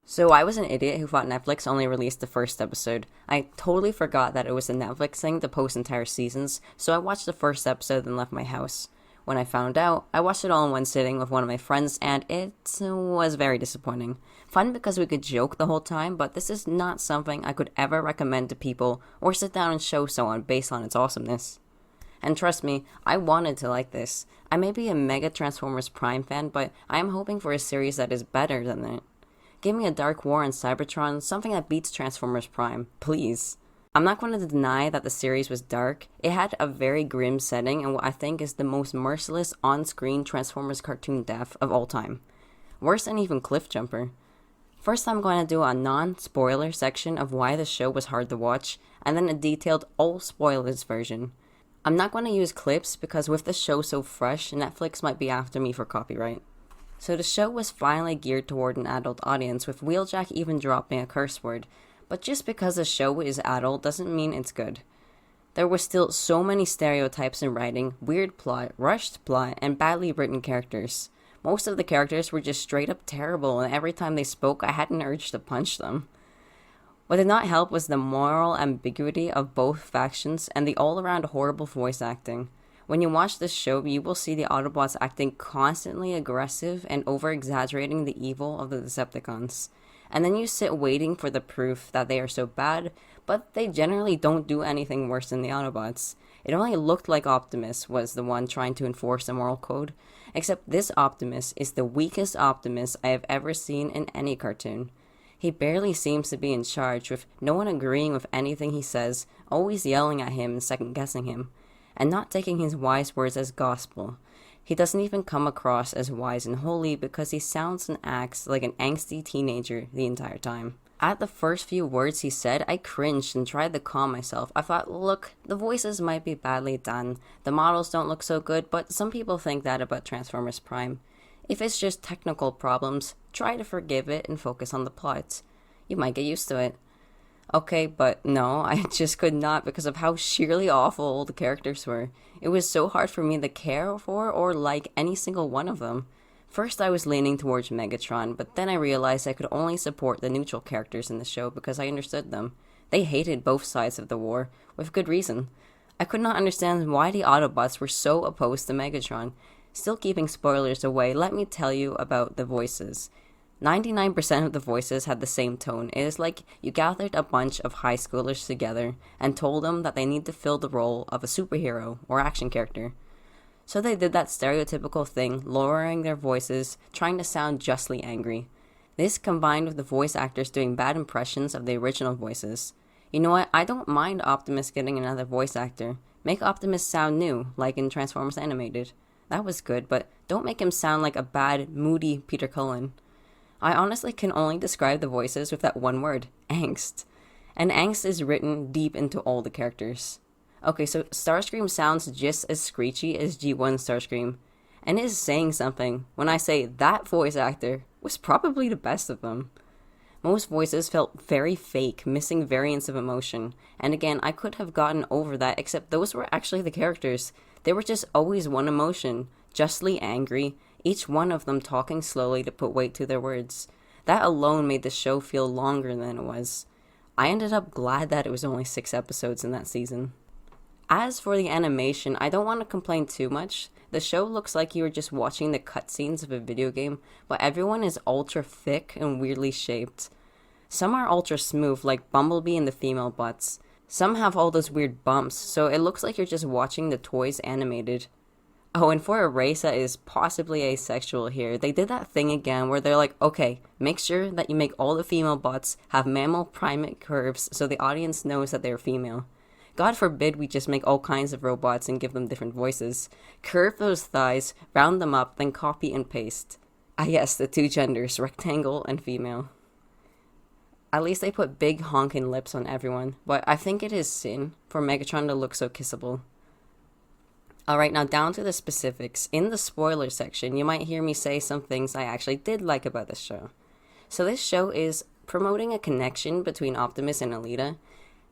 So I was an idiot who thought Netflix only released the first episode. I totally forgot that it was a Netflix thing to post entire seasons, so I watched the first episode and left my house. When I found out, I watched it all in one sitting with one of my friends, and it was very disappointing. Fun because we could joke the whole time, but this is not something I could ever recommend to people or sit down and show someone based on its awesomeness. And trust me, I wanted to like this. I may be a mega Transformers Prime fan, but I am hoping for a series that is better than it. Give me a Dark War on Cybertron, something that beats Transformers Prime, please. I'm not going to deny that the series was dark. It had a very grim setting and what I think is the most merciless on-screen Transformers cartoon death of all time. Worse than even Cliffjumper. First, I'm going to do a non-spoiler section of why the show was hard to watch, and then a detailed all-spoilers version. I'm not going to use clips because with the show so fresh, Netflix might be after me for copyright. So the show was finally geared toward an adult audience, with Wheeljack even dropping a curse word. But just because a show is adult doesn't mean it's good. There were still so many stereotypes in writing, weird plot, rushed plot, and badly written characters. Most of the characters were just straight up terrible, and every time they spoke, I had an urge to punch them. What did not help was the moral ambiguity of both factions and the all-around horrible voice acting. When you watch this show, you will see the Autobots acting constantly aggressive and over-exaggerating the evil of the Decepticons. And then you sit waiting for the proof that they are so bad, but they generally don't do anything worse than the Autobots. It only looked like Optimus was the one trying to enforce the moral code, except this Optimus is the weakest Optimus I have ever seen in any cartoon. He barely seems to be in charge, with no one agreeing with anything he says, always yelling at him and second-guessing him, and not taking his wise words as gospel. He doesn't even come across as wise and holy because he sounds and acts like an angsty teenager the entire time. At the first few words he said, I cringed and tried to calm myself. I thought, look, the voices might be badly done, the models don't look so good, but some people think that about Transformers Prime. If it's just technical problems, try to forgive it and focus on the plot. You might get used to it. Okay, but no, I just could not because of how sheerly awful all the characters were. It was so hard for me to care for or like any single one of them. First I was leaning towards Megatron, but then I realized I could only support the neutral characters in the show because I understood them. They hated both sides of the war, with good reason. I could not understand why the Autobots were so opposed to Megatron. Still keeping spoilers away, let me tell you about the voices. 99% of the voices had the same tone. It is like you gathered a bunch of high schoolers together and told them that they need to fill the role of a superhero or action character. So they did that stereotypical thing, lowering their voices, trying to sound justly angry. This combined with the voice actors doing bad impressions of the original voices. You know what, I don't mind Optimus getting another voice actor. Make Optimus sound new, like in Transformers Animated. That was good, but don't make him sound like a bad, moody Peter Cullen. I honestly can only describe the voices with that one word, angst. And angst is written deep into all the characters. Okay, so Starscream sounds just as screechy as G1 Starscream, and is saying something when I say that voice actor was probably the best of them. Most voices felt very fake, missing variants of emotion, and again, I could have gotten over that, except those were actually the characters. They were just always one emotion, justly angry, each one of them talking slowly to put weight to their words. That alone made the show feel longer than it was. I ended up glad that it was only 6 episodes in that season. As for the animation, I don't want to complain too much. The show looks like you were just watching the cutscenes of a video game, but everyone is ultra thick and weirdly shaped. Some are ultra smooth, like Bumblebee and the female butts. Some have all those weird bumps, so it looks like you're just watching the toys animated. Oh, and for a race that is possibly asexual here, they did that thing again where they're like, okay, make sure that you make all the female bots have mammal primate curves so the audience knows that they're female. God forbid we just make all kinds of robots and give them different voices. Curve those thighs, round them up, then copy and paste. Ah yes, the 2 genders, rectangle and female. At least they put big honking lips on everyone, but I think it is sin for Megatron to look so kissable. Alright, now down to the specifics. In the spoiler section, you might hear me say some things I actually did like about this show. So this show is promoting a connection between Optimus and Alita,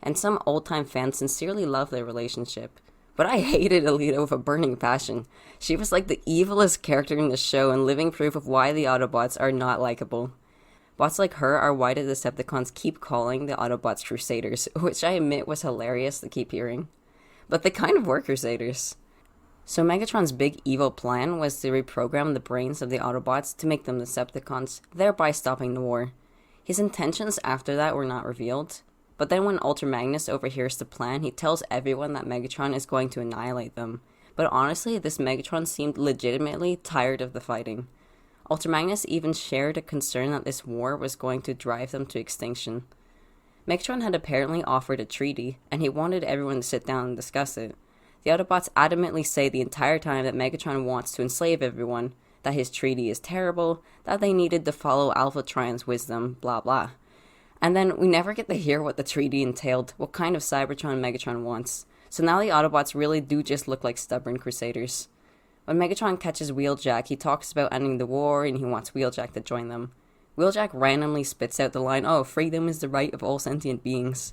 and some old-time fans sincerely love their relationship. But I hated Alita with a burning passion. She was like the evilest character in the show and living proof of why the Autobots are not likable. Bots like her are why the Decepticons keep calling the Autobots Crusaders, which I admit was hilarious to keep hearing. But they kind of were Crusaders. So Megatron's big evil plan was to reprogram the brains of the Autobots to make them Decepticons, thereby stopping the war. His intentions after that were not revealed, but then when Ultra Magnus overhears the plan, he tells everyone that Megatron is going to annihilate them. But honestly, this Megatron seemed legitimately tired of the fighting. Ultra Magnus even shared a concern that this war was going to drive them to extinction. Megatron had apparently offered a treaty, and he wanted everyone to sit down and discuss it. The Autobots adamantly say the entire time that Megatron wants to enslave everyone, that his treaty is terrible, that they needed to follow Alpha Trion's wisdom, blah blah. And then we never get to hear what the treaty entailed, what kind of Cybertron Megatron wants. So now the Autobots really do just look like stubborn Crusaders. When Megatron catches Wheeljack, he talks about ending the war and he wants Wheeljack to join them. Wheeljack randomly spits out the line, "Oh, freedom is the right of all sentient beings."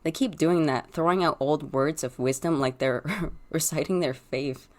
They keep doing that, throwing out old words of wisdom like they're reciting their faith.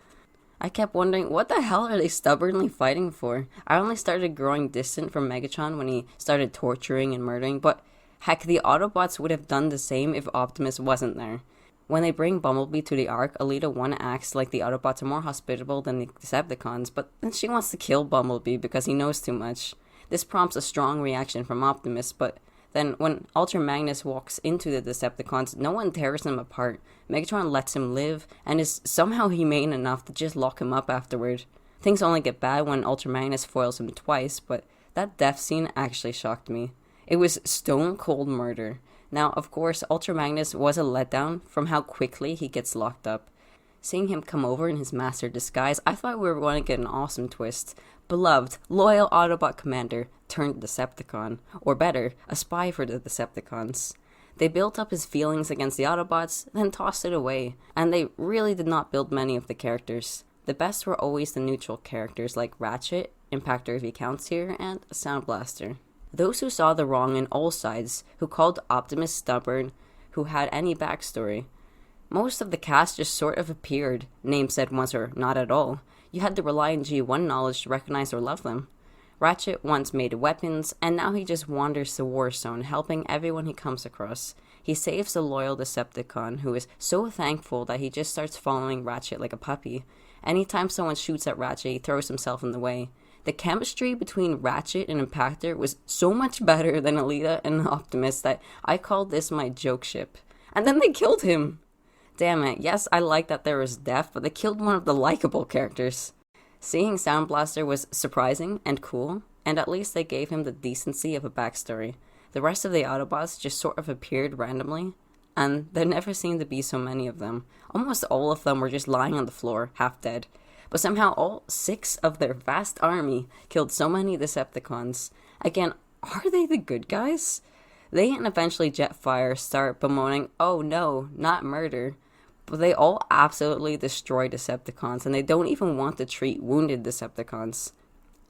I kept wondering, what the hell are they stubbornly fighting for? I only started growing distant from Megatron when he started torturing and murdering, but heck, the Autobots would have done the same if Optimus wasn't there. When they bring Bumblebee to the Ark, Alita 1 acts like the Autobots are more hospitable than the Decepticons, but then she wants to kill Bumblebee because he knows too much. This prompts a strong reaction from Optimus, but then when Ultra Magnus walks into the Decepticons, no one tears them apart. Megatron lets him live, and is somehow humane enough to just lock him up afterward. Things only get bad when Ultra Magnus foils him twice, but that death scene actually shocked me. It was stone cold murder. Now, of course, Ultra Magnus was a letdown from how quickly he gets locked up. Seeing him come over in his master disguise, I thought we were going to get an awesome twist. Beloved, loyal Autobot commander turned Decepticon, or better, a spy for the Decepticons. They built up his feelings against the Autobots, then tossed it away, and they really did not build many of the characters. The best were always the neutral characters like Ratchet, Impactor if he counts here, and Sound Blaster. Those who saw the wrong in all sides, who called Optimus stubborn, who had any backstory. Most of the cast just sort of appeared, names said once or not at all. You had to rely on G1 knowledge to recognize or love them. Ratchet once made weapons, and now he just wanders the war zone, helping everyone he comes across. He saves a loyal Decepticon, who is so thankful that he just starts following Ratchet like a puppy. Anytime someone shoots at Ratchet, he throws himself in the way. The chemistry between Ratchet and Impactor was so much better than Alita and Optimus that I called this my joke ship. And then they killed him! Damn it, yes, I like that there was death, but they killed one of the likable characters. Seeing Sound Blaster was surprising and cool, and at least they gave him the decency of a backstory. The rest of the Autobots just sort of appeared randomly, and there never seemed to be so many of them. Almost all of them were just lying on the floor, half dead. But somehow all 6 of their vast army killed so many Decepticons. Again, are they the good guys? They and eventually Jetfire start bemoaning, "Oh no, not murder." But they all absolutely destroy Decepticons, and they don't even want to treat wounded Decepticons.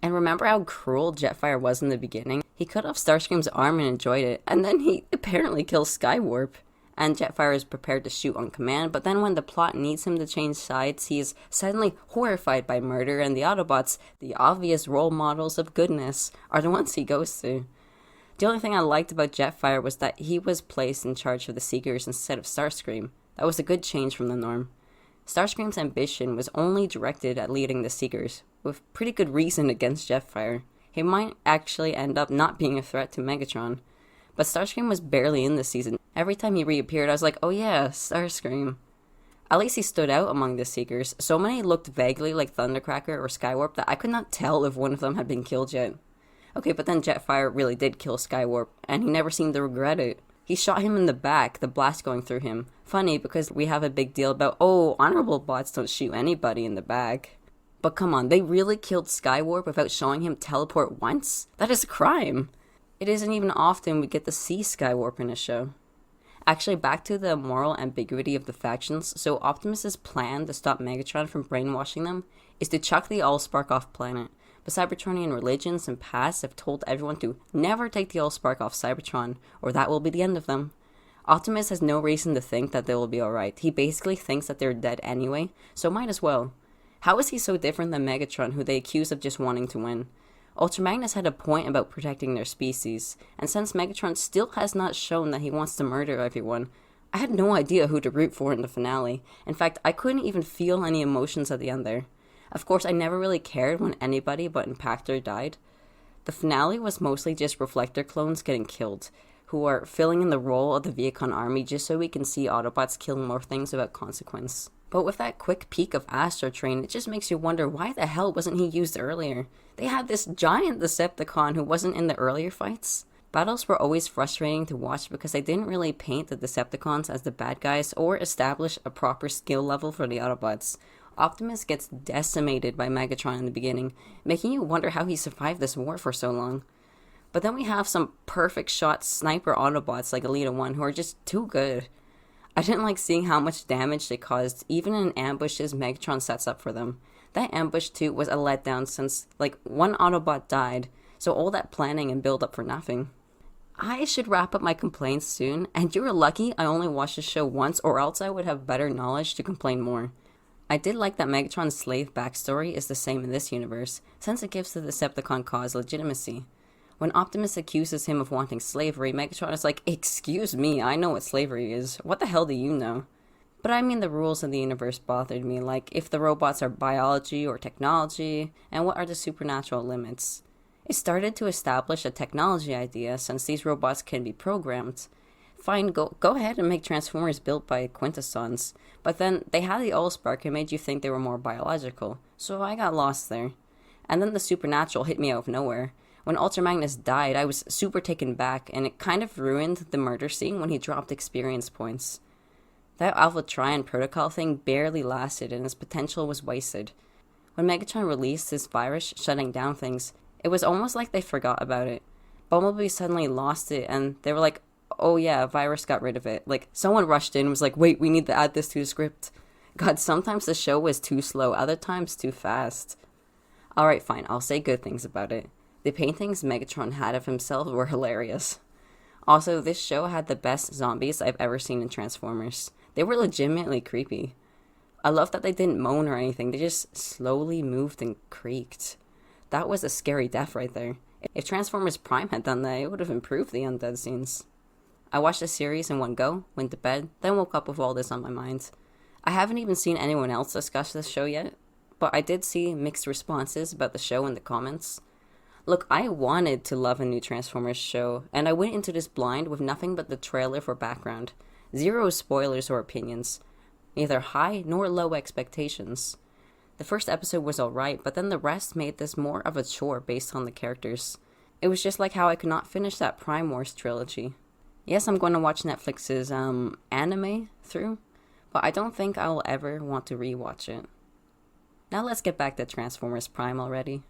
And remember how cruel Jetfire was in the beginning? He cut off Starscream's arm and enjoyed it, and then he apparently kills Skywarp. And Jetfire is prepared to shoot on command, but then when the plot needs him to change sides, he is suddenly horrified by murder, and the Autobots, the obvious role models of goodness, are the ones he goes to. The only thing I liked about Jetfire was that he was placed in charge of the Seekers instead of Starscream. That was a good change from the norm. Starscream's ambition was only directed at leading the Seekers, with pretty good reason against Jetfire. He might actually end up not being a threat to Megatron. But Starscream was barely in this season. Every time he reappeared, I was like, oh yeah, Starscream. At least he stood out among the Seekers. So many looked vaguely like Thundercracker or Skywarp that I could not tell if one of them had been killed yet. Okay, but then Jetfire really did kill Skywarp, and he never seemed to regret it. He shot him in the back, the blast going through him. Funny, because we have a big deal about, oh, honorable bots don't shoot anybody in the back. But come on, they really killed Skywarp without showing him teleport once? That is a crime. It isn't even often we get to see Skywarp in a show. Actually, back to the moral ambiguity of the factions, so Optimus's plan to stop Megatron from brainwashing them is to chuck the Allspark off planet. But Cybertronian religions and past have told everyone to never take the Allspark off Cybertron, or that will be the end of them. Optimus has no reason to think that they will be alright. He basically thinks that they're dead anyway, so might as well. How is he so different than Megatron, who they accuse of just wanting to win? Ultra Magnus had a point about protecting their species, and since Megatron still has not shown that he wants to murder everyone, I had no idea who to root for in the finale. In fact, I couldn't even feel any emotions at the end there. Of course, I never really cared when anybody but Impactor died. The finale was mostly just Reflector clones getting killed, who are filling in the role of the Viacon army just so we can see Autobots kill more things without consequence. But with that quick peek of Astro Train, it just makes you wonder why the hell wasn't he used earlier? They had this giant Decepticon who wasn't in the earlier fights. Battles were always frustrating to watch because they didn't really paint the Decepticons as the bad guys or establish a proper skill level for the Autobots. Optimus gets decimated by Megatron in the beginning, making you wonder how he survived this war for so long. But then we have some perfect shot sniper Autobots like Elita 1 who are just too good. I didn't like seeing how much damage they caused, even in ambushes Megatron sets up for them. That ambush too was a letdown since, one Autobot died, so all that planning and build up for nothing. I should wrap up my complaints soon, and you're lucky I only watched the show once or else I would have better knowledge to complain more. I did like that Megatron's slave backstory is the same in this universe, since it gives the Decepticon cause legitimacy. When Optimus accuses him of wanting slavery, Megatron is like, "Excuse me, I know what slavery is. What the hell do you know?" But I mean the rules of the universe bothered me, like if the robots are biology or technology, and what are the supernatural limits. It started to establish a technology idea since these robots can be programmed. Fine, go ahead and make Transformers built by Quintessons, but then they had the Allspark and made you think they were more biological, so I got lost there. And then the supernatural hit me out of nowhere. When Ultra Magnus died, I was super taken back, and it kind of ruined the murder scene when he dropped experience points. That Alpha Trion protocol thing barely lasted, and its potential was wasted. When Megatron released his virus shutting down things, it was almost like they forgot about it. Bumblebee suddenly lost it, and they were like, "Oh yeah, virus got rid of it." Someone rushed in and was like, "Wait, we need to add this to the script." God, sometimes the show was too slow, other times too fast. Alright, fine, I'll say good things about it. The paintings Megatron had of himself were hilarious. Also, this show had the best zombies I've ever seen in Transformers. They were legitimately creepy. I love that they didn't moan or anything, they just slowly moved and creaked. That was a scary death right there. If Transformers Prime had done that, it would have improved the undead scenes. I watched the series in one go, went to bed, then woke up with all this on my mind. I haven't even seen anyone else discuss this show yet, but I did see mixed responses about the show in the comments. Look, I wanted to love a new Transformers show, and I went into this blind with nothing but the trailer for background. Zero spoilers or opinions. Neither high nor low expectations. The first episode was alright, but then the rest made this more of a chore based on the characters. It was just like how I could not finish that Prime Wars trilogy. Yes, I'm going to watch Netflix's anime through, but I don't think I will ever want to rewatch it. Now let's get back to Transformers Prime already.